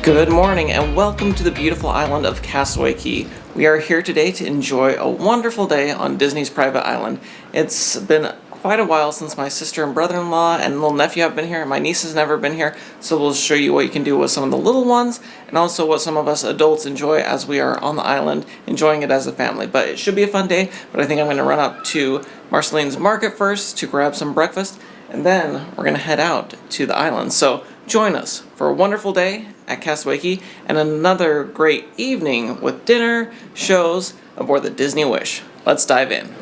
Good morning and welcome to the beautiful island of Castaway Cay. We are here today to enjoy a wonderful day on Disney's private island. It's been quite a while since my sister and brother-in-law and little nephew have been here. My niece has never been here, so we'll show you what you can do with some of the little ones and also what some of us adults enjoy as we are on the island enjoying it as a family. But it should be a fun day, but I think I'm going to run up to Marceline's Market first to grab some breakfast, and then we're going to head out to the island. So join us for a wonderful day at Castaway Cay and another great evening with dinner, shows aboard the Disney Wish. Let's dive in.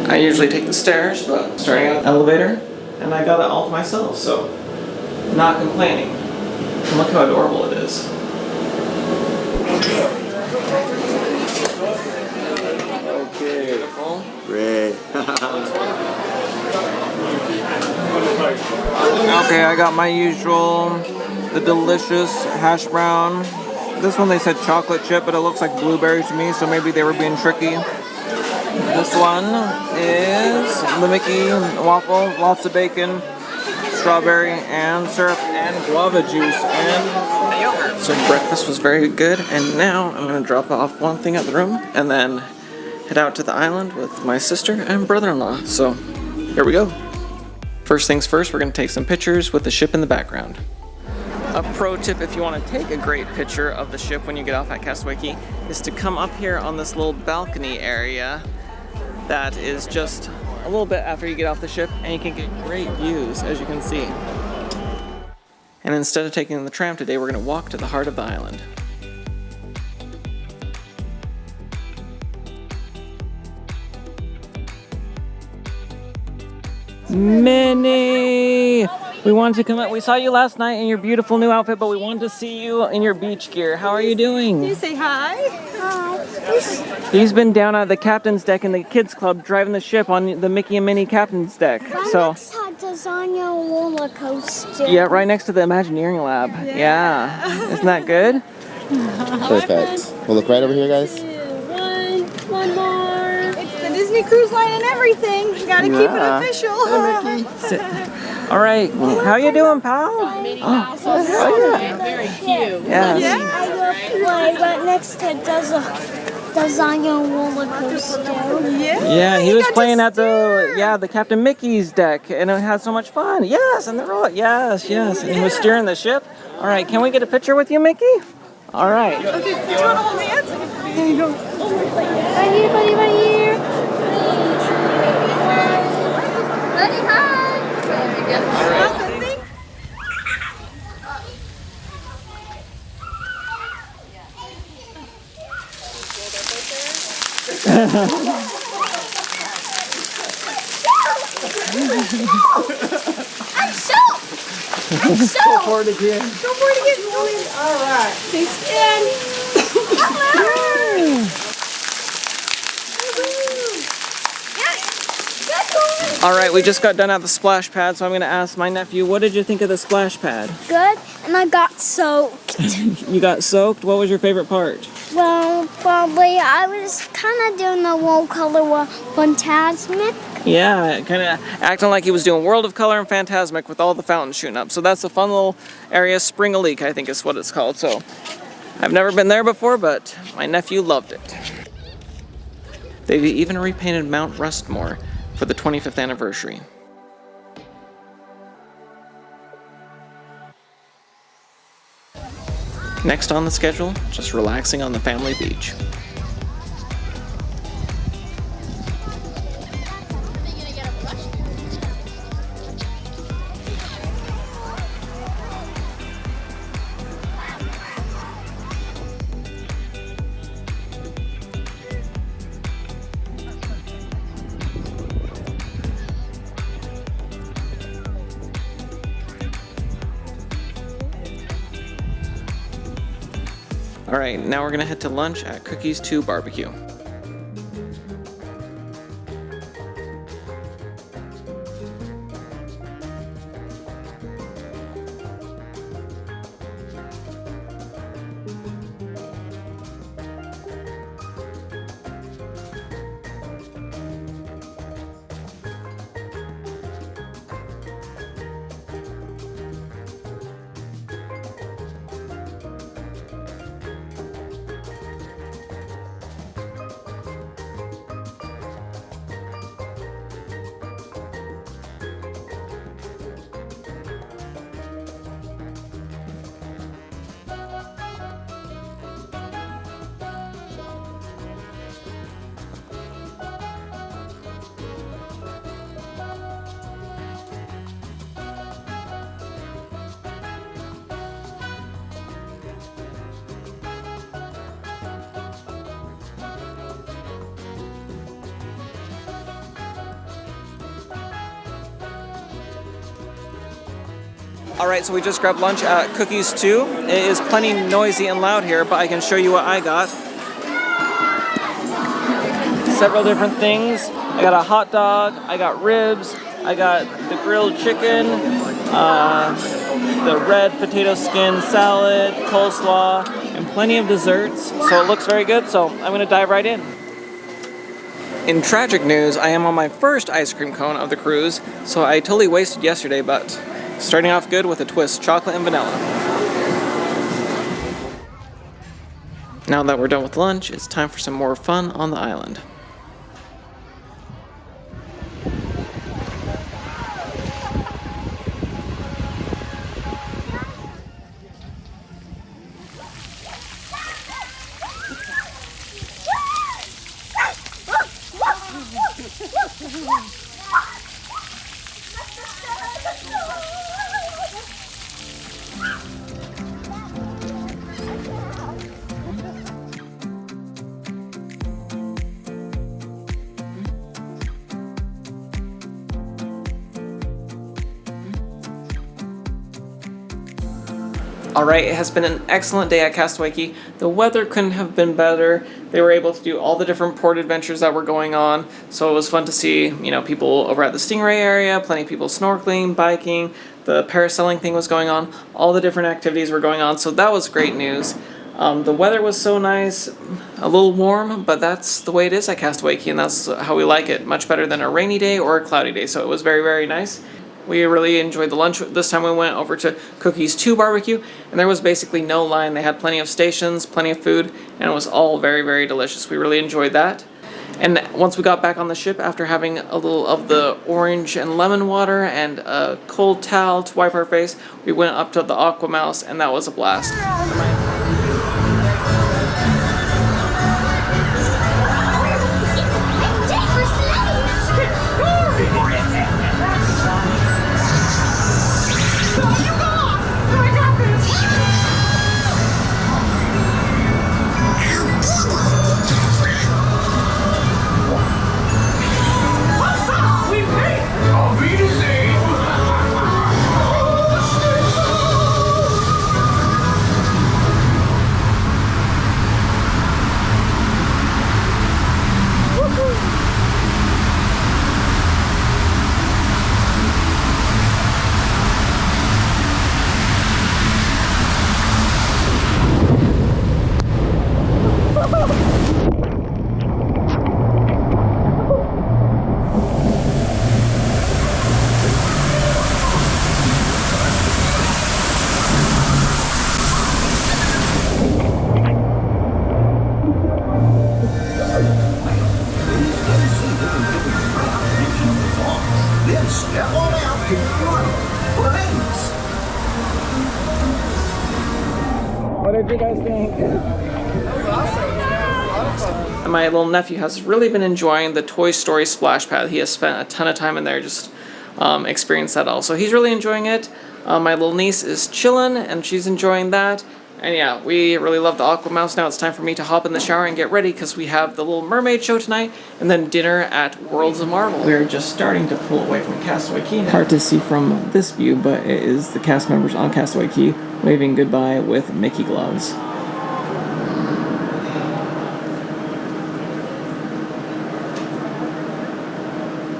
I usually take the stairs, but starting out the elevator, and I got it all to myself, so not complaining. And look how adorable it is. Okay. Beautiful. Great. Okay, I got my usual, the delicious hash brown. This one they said chocolate chip, but it looks like blueberry to me, so maybe they were being tricky. This one is the Mickey waffle, lots of bacon, strawberry and syrup and guava juice and yogurt. So breakfast was very good, and now I'm going to drop off one thing at the room and then head out to the island with my sister and brother-in-law. So here we go. First things first, we're going to take some pictures with the ship in the background. A pro tip if you want to take a great picture of the ship when you get off at Castaway Cay is to come up here on this little balcony area that is just a little bit after you get off the ship, and you can get great views, as you can see. And instead of taking the tram today, we're going to walk to the heart of the island. Minnie! We wanted to come out. We saw you last night in your beautiful new outfit, but we wanted to see you in your beach gear. How are you doing? Can you say hi? Hi. He's been down at the captain's deck in the kids club driving the ship on the Mickey and Minnie captain's deck. So Lasagna roller coaster. yeah, right next to the Imagineering lab. Yeah. Isn't that good? Perfect. We'll look right over here, guys. One more. It's the Disney Cruise Line and everything. You gotta keep it official. All right. How you doing, pal? Very cute. Yeah. I will play right next to Lasagna roller coaster. Yeah, he was playing at the Captain Mickey's deck, and it had so much fun. Yes, and they're all yes. And he was steering the ship. All right, can we get a picture with you, Mickey? All right. Okay, do you want to hold hands? There you go. Right here, buddy, right here. Buddy, hi. All right. I'm soaked! Go for it again. Go for it again. All right. Thanks, All right, we just got done at the splash pad, so I'm going to ask my nephew, what did you think of the splash pad? Good, and I got soaked. You got soaked? What was your favorite part? Well, probably I was kind of doing the whole color Fantasmic. Yeah, kind of acting like he was doing World of Color and Fantasmic with all the fountains shooting up. So that's a fun little area, Spring-a-Leak, I think is what it's called. So I've never been there before, but my nephew loved it. They've even repainted Mount Rushmore for the 25th anniversary. Next on the schedule, just relaxing on the family beach. All right, now we're gonna head to lunch at Cookies 2 Barbecue. Alright, so we just grabbed lunch at Cookies 2. It is plenty noisy and loud here, but I can show you what I got. Several different things. I got a hot dog, I got ribs, I got the grilled chicken, the red potato skin salad, coleslaw, and plenty of desserts. So it looks very good, so I'm going to dive right in. In tragic news, I am on my first ice cream cone of the cruise, so I totally wasted yesterday, but starting off good with a twist, chocolate and vanilla. Now that we're done with lunch, it's time for some more fun on the island. Alright, it has been an excellent day at Castaway Cay. The weather couldn't have been better. They were able to do all the different port adventures that were going on, so it was fun to see, you know, people over at the Stingray area, plenty of people snorkeling, biking, the parasailing thing was going on, all the different activities were going on, so that was great news. The weather was so nice, a little warm, but that's the way it is at Castaway Cay, and that's how we like it, much better than a rainy day or a cloudy day, so it was very, very nice. We really enjoyed the lunch. This time we went over to Cookies 2 barbecue, and there was basically no line. They had plenty of stations, plenty of food, and it was all very, very delicious. We really enjoyed that. And once we got back on the ship, after having a little of the orange and lemon water and a cold towel to wipe our face, we went up to the AquaMouse, and that was a blast. What did you guys think? That was awesome. A lot of fun. And my little nephew has really been enjoying the Toy Story splash pad. He has spent a ton of time in there just experienced that all. So he's really enjoying it. My little niece is chilling and she's enjoying that. And yeah, we really love the AquaMouse. Now it's time for me to hop in the shower and get ready because we have the Little Mermaid show tonight and then dinner at Worlds of Marvel. We're just starting to pull away from Castaway Cay. Hard to see from this view, but it is the cast members on Castaway Cay waving goodbye with Mickey gloves.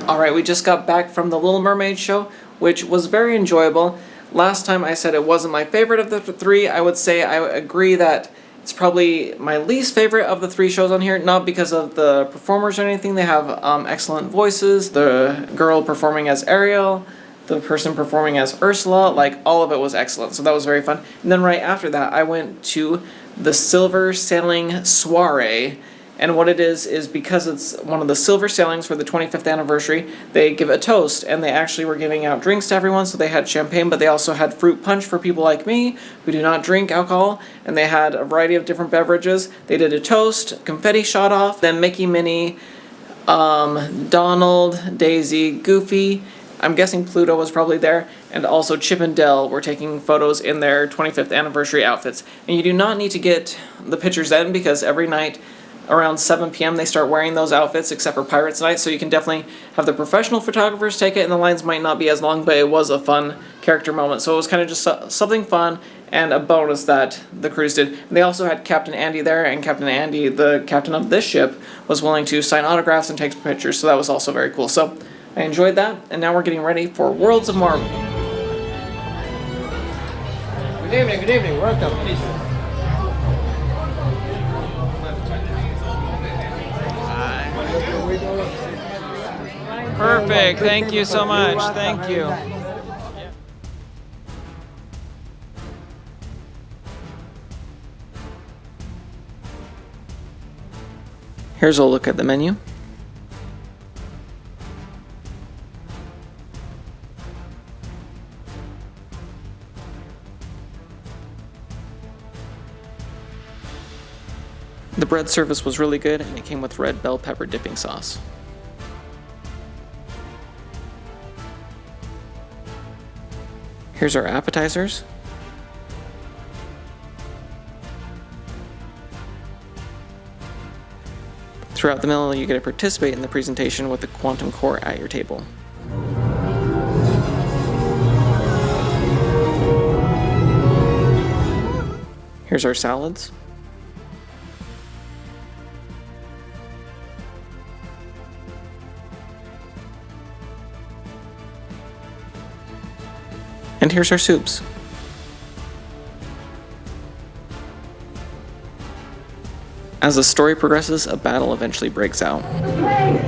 Alright, we just got back from the Little Mermaid show, which was very enjoyable. Last time I said it wasn't my favorite of the three. I would say I agree that it's probably my least favorite of the three shows on here, not because of the performers or anything. They have excellent voices. The girl performing as Ariel, the person performing as Ursula, like all of it was excellent, so that was very fun. And then right after that, I went to the Silver Sailing Soiree. And what it is because it's one of the silver sailings for the 25th anniversary, they give a toast, and they actually were giving out drinks to everyone, so they had champagne, but they also had fruit punch for people like me, who do not drink alcohol, and they had a variety of different beverages. They did a toast, confetti shot off, then Mickey, Minnie, Donald, Daisy, Goofy, I'm guessing Pluto was probably there, and also Chip and Dale were taking photos in their 25th anniversary outfits. And you do not need to get the pictures then, because every night around 7 p.m. they start wearing those outfits, except for Pirates Night, so you can definitely have the professional photographers take it, and the lines might not be as long, but it was a fun character moment. So it was kind of just something fun and a bonus that the cruise did. And they also had Captain Andy there, and Captain Andy, the captain of this ship, was willing to sign autographs and take pictures, so that was also very cool. So I enjoyed that, and now we're getting ready for Worlds of Marvel. Good evening, welcome. Perfect, thank you so much, thank you. Here's a look at the menu. The bread service was really good, and it came with red bell pepper dipping sauce. Here's our appetizers. Throughout the meal, you get to participate in the presentation with the Quantum Core at your table. Here's our salads. And here's our soups. As the story progresses, a battle eventually breaks out. Hang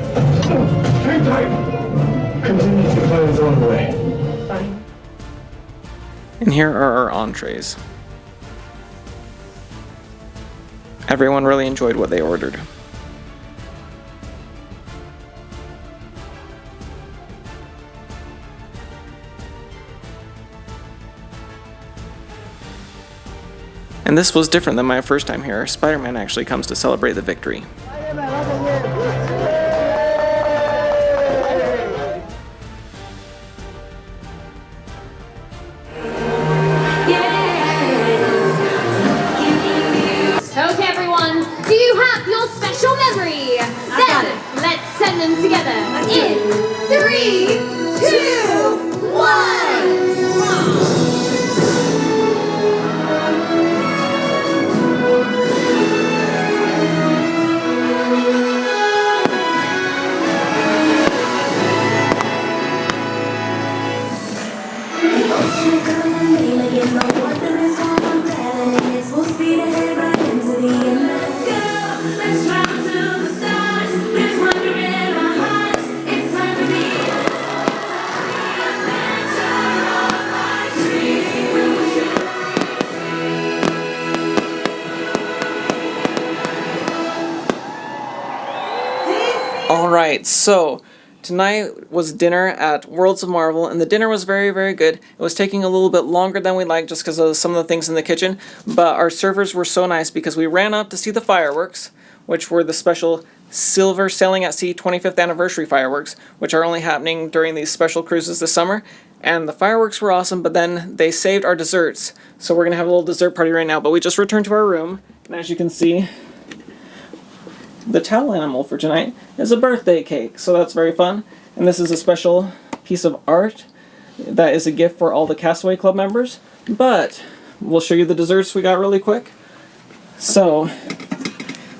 tight. Continues to find his own way. Fine. And here are our entrees. Everyone really enjoyed what they ordered. And this was different than my first time here. Spider-Man actually comes to celebrate the victory. Okay, everyone, do you have your special memory? Then let's send them together in 3, 2, 1. Alright, so tonight was dinner at Worlds of Marvel, and the dinner was very, very good. It was taking a little bit longer than we liked just because of some of the things in the kitchen, but our servers were so nice because we ran up to see the fireworks, which were the special Silver Sailing at Sea 25th Anniversary fireworks, which are only happening during these special cruises this summer. And the fireworks were awesome, but then they saved our desserts, so we're going to have a little dessert party right now. But we just returned to our room, and as you can see, the towel animal for tonight is a birthday cake, so that's very fun. And this is a special piece of art that is a gift for all the Castaway Club members. But we'll show you the desserts we got really quick. So,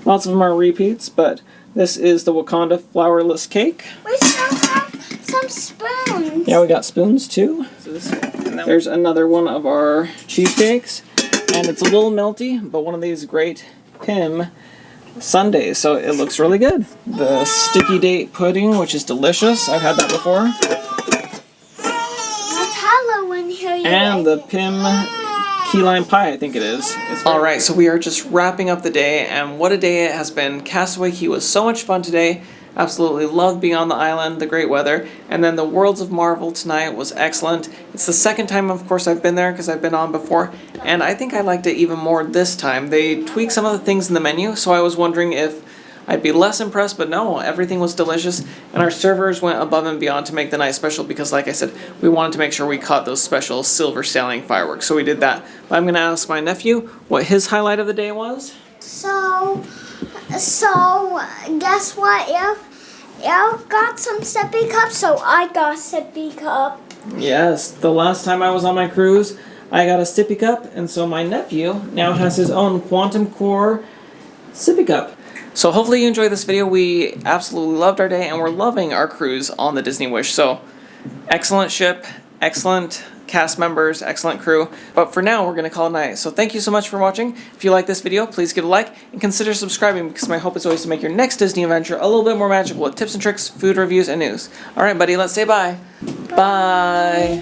lots of them are repeats, but this is the Wakanda flourless cake. We still have some spoons. Yeah, we got spoons too. There's another one of our cheesecakes, and it's a little melty, but one of these great Pim sundaes, so it looks really good. The sticky date pudding, which is delicious. I've had that before. And the Pim key lime pie, I think it is. Alright, so we are just wrapping up the day, and what a day it has been. Castaway Cay was so much fun today. Absolutely loved being on the island, the great weather. And then the Worlds of Marvel tonight was excellent. It's the second time, of course, I've been there because I've been on before, and I think I liked it even more this time. They tweaked some of the things in the menu, so I was wondering if I'd be less impressed, but no, everything was delicious, and our servers went above and beyond to make the night special because, like I said, we wanted to make sure we caught those special silver sailing fireworks, so we did that. But I'm going to ask my nephew what his highlight of the day was. So, So, guess what? You got some sippy cups, so I got sippy cup. Yes, the last time I was on my cruise, I got a sippy cup, and so my nephew now has his own Quantum Core sippy cup. So hopefully you enjoyed this video. We absolutely loved our day, and we're loving our cruise on the Disney Wish. So, excellent ship, excellent cast members, excellent crew. But for now, we're going to call it a night. So thank you so much for watching. If you like this video, please give it a like and consider subscribing, because my hope is always to make your next Disney adventure a little bit more magical with tips and tricks, food reviews, and news. All right, buddy, let's say bye. Bye.